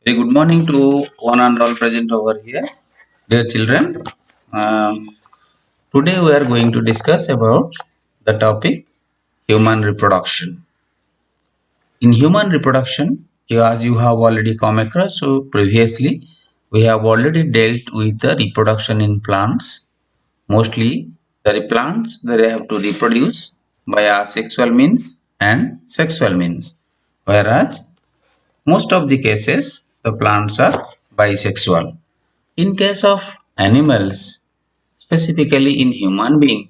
Very good morning to one and all present over here, dear children. Um, Today we are going to discuss about the topic human reproduction. In human reproduction, as you have already come across, so previously we have already dealt with the reproduction in plants. Mostly, the plants they have to reproduce by asexual means and sexual means, whereas most of the cases the plants are bisexual. In case of animals, specifically in human being,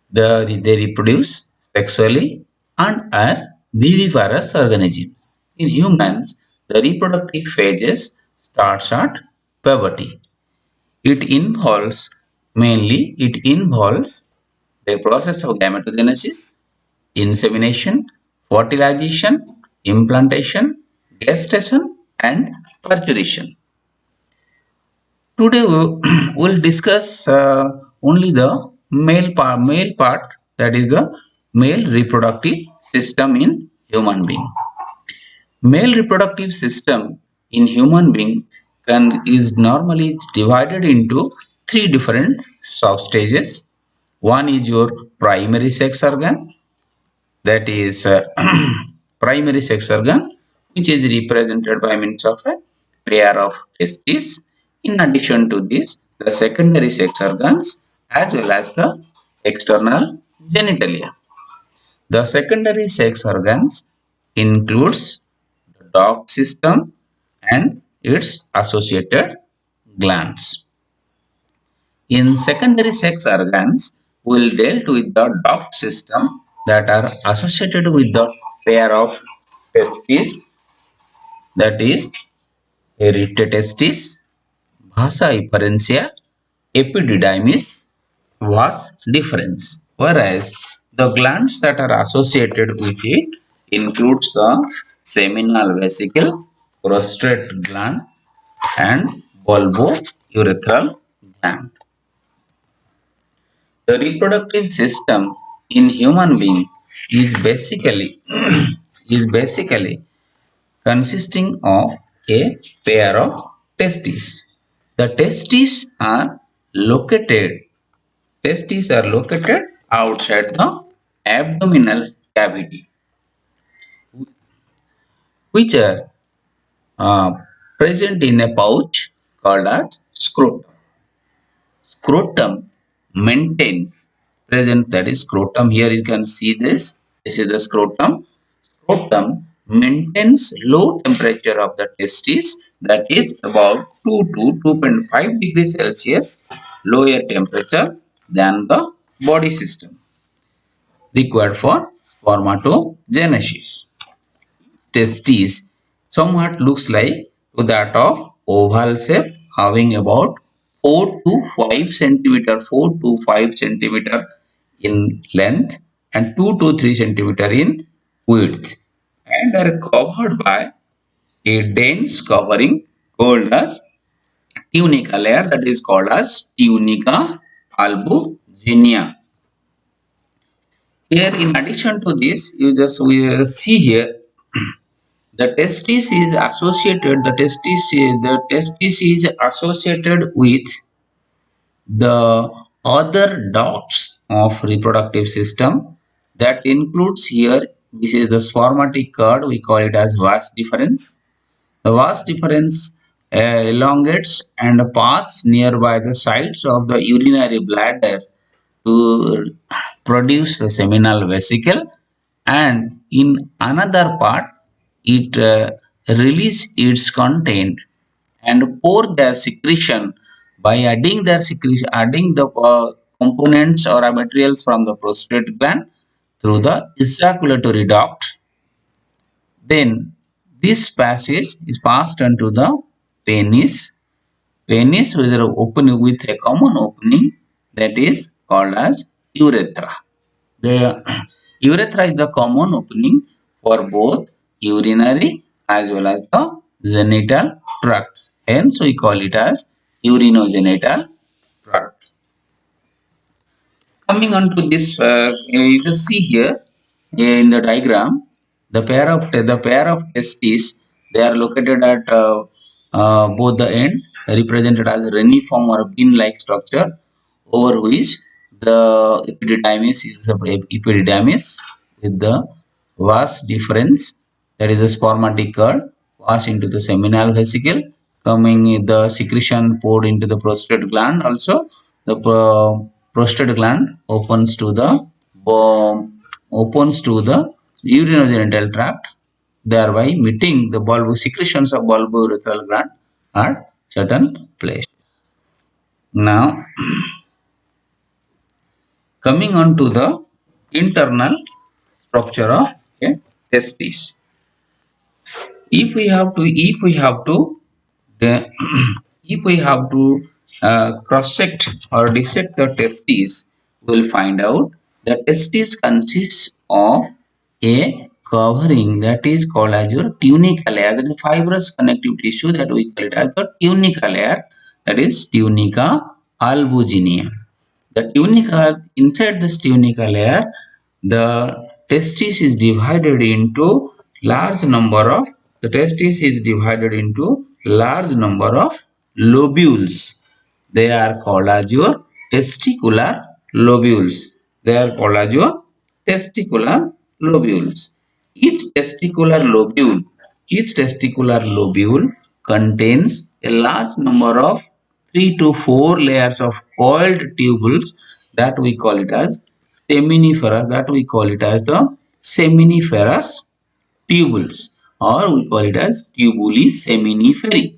they reproduce sexually and are viviparous organisms. In humans, the reproductive phases starts at puberty. It involves the process of gametogenesis, insemination, fertilization, implantation, gestation, and parturition. Today we'll discuss only the male part, that is the male reproductive system in human being. Male reproductive system in human being is normally divided into three different substages. One is your primary sex organ, that is primary sex organ, which is represented by means of a pair of testes. In addition to this, the secondary sex organs as well as the external genitalia. The secondary sex organs includes the duct system and its associated glands. In secondary sex organs, we will deal with the duct system that are associated with the pair of testes, that is erythritestis, vasa efferentia, epididymis, vas deferens. Whereas the glands that are associated with it includes the seminal vesicle, prostate gland, and bulbourethral gland. The reproductive system in human being is basically is basically consisting of a pair of testes. The testes are located outside the abdominal cavity, which are uh, present in a pouch called as scrotum. Scrotum maintains present, that is scrotum. Here you can see this is the scrotum. Scrotum maintains low temperature of the testis, that is about 2 to 2.5 degrees Celsius lower temperature than the body system required for spermatogenesis. Testes somewhat looks like to that of oval shape, having about 4 to 5 centimeter 4 to 5 centimeter in length and 2 to 3 centimeter in width, and are covered by a dense covering called as tunica layer, that is called as tunica albuginea. Here, in addition to this, you just we see here the testis is associated with the other ducts of reproductive system. That includes here, this is the spermatic cord, we call it as vas deferens. The vas deferens elongates and pass nearby the sides of the urinary bladder to produce the seminal vesicle, and in another part it release its content and pour their secretion by adding the components or materials from the prostate gland through the ejaculatory duct. Then this passage is passed onto the penis. Penis with a common opening, that is called as urethra. The urethra is the common opening for both urinary as well as the genital tract. Hence, we call it as urinogenital tract. Coming on to this, you just see here in the diagram, the pair of testes They are located at both the end, represented as reniform or bean-like structure, over which the epididymis is the epididymis with the vas difference, that is the spermatic cord pass into the seminal vesicle, coming in the secretion poured into the prostate gland. Also, the prostate gland opens to the urinogenital tract, thereby meeting the bulb secretions of bulbourethral gland at certain place. Now, coming on to the internal structure of a testis. If we have to if we have to cross sect or dissect the testes, we will find out the testis consists of a covering that is called as your tunica layer, that is fibrous connective tissue, that we call it as the tunica layer, that is tunica albuginea. The tunica, inside this tunica layer, the testis is divided into large number of lobules. They are called as your testicular lobules. They are called as your testicular lobules. Each testicular lobule, each testicular lobule contains a large number of 3 to 4 layers of coiled tubules, that we call it as seminiferous, that we call it as the seminiferous tubules, or we call it as tubuli seminiferi.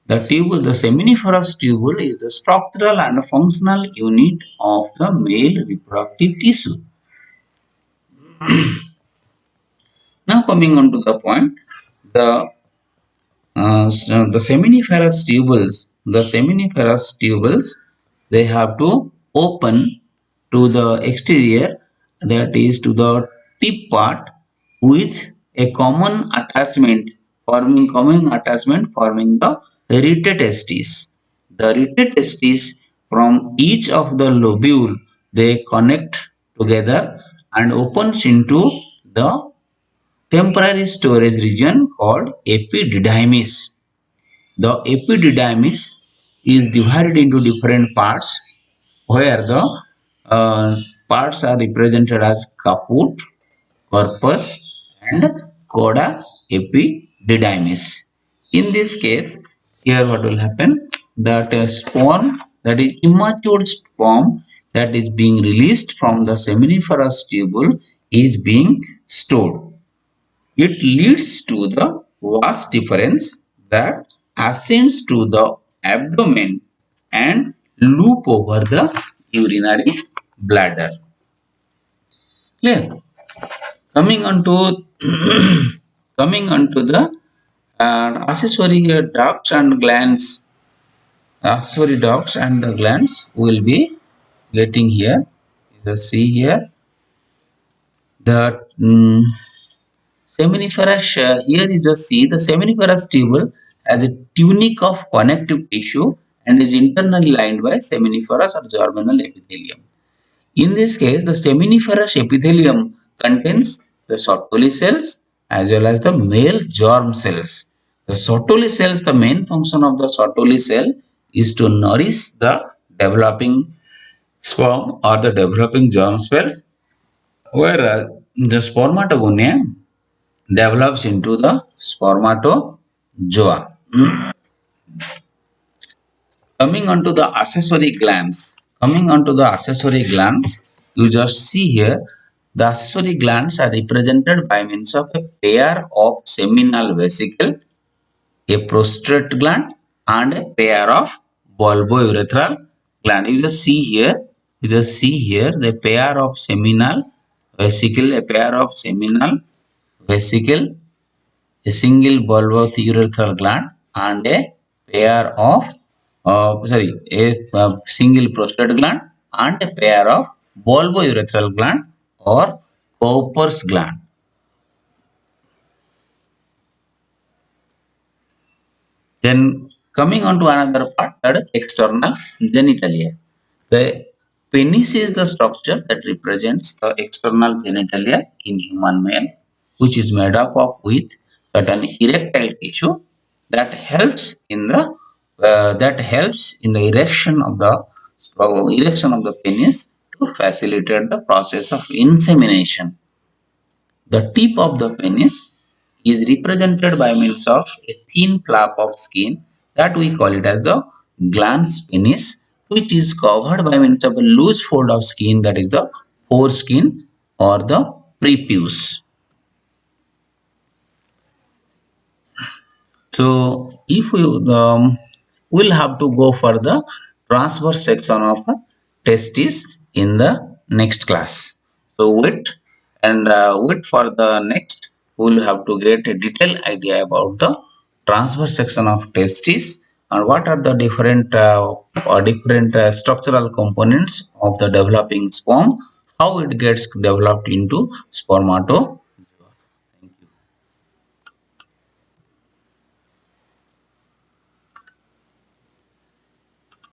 The seminiferous tubule is the structural and functional unit of the male reproductive tissue. Now coming on to the point, the the seminiferous tubules, they have to open to the exterior, that is to the tip part, with a common attachment forming the rete testis. The rete testis from each of the lobule, they connect together and opens into the temporary storage region called epididymis. The epididymis is divided into different parts, where the parts are represented as caput, corpus, and coda epididymis. In this case, here what will happen? That a sperm, that is immature sperm, that is being released from the seminiferous tubule, is being stored. It leads to the vas difference that ascends to the abdomen and loop over the urinary bladder. Clear? Coming on to coming on to the accessory ducts and glands. Accessory ducts and the glands will be getting here. You see here the seminiferous, here you just see the seminiferous tubule has a tunic of connective tissue and is internally lined by seminiferous or germinal epithelium. In this case, the seminiferous epithelium contains the Sertoli cells as well as the male germ cells. The Sertoli cells, the main function of the Sertoli cell is to nourish the developing sperm or the developing germ cells, whereas the spermatogonia develops into the spermatozoa. Coming on to the accessory glands, you just see here the accessory glands are represented by means of a pair of seminal vesicle, a prostate gland, and a pair of bulbourethral gland. You just see here the pair of seminal vesicle, a pair of seminal vesicle, a single bulbourethral gland, and a pair of single prostate gland and a pair of bulbourethral gland or Cowper's gland. Then coming on to another part, that is external genitalia. The penis is the structure that represents the external genitalia in human male, which is made up of with that an erectile tissue that helps in the erection of the penis to facilitate the process of insemination. The tip of the penis is represented by means of a thin flap of skin that we call it as the glans penis, which is covered by means of a loose fold of skin, that is the foreskin or the prepuce. So if we'll have to go for the transverse section of a testis in the next class. So wait for the next. We'll have to get a detailed idea about the transverse section of testis and what are the different structural components of the developing sperm, how it gets developed into spermatogenesis.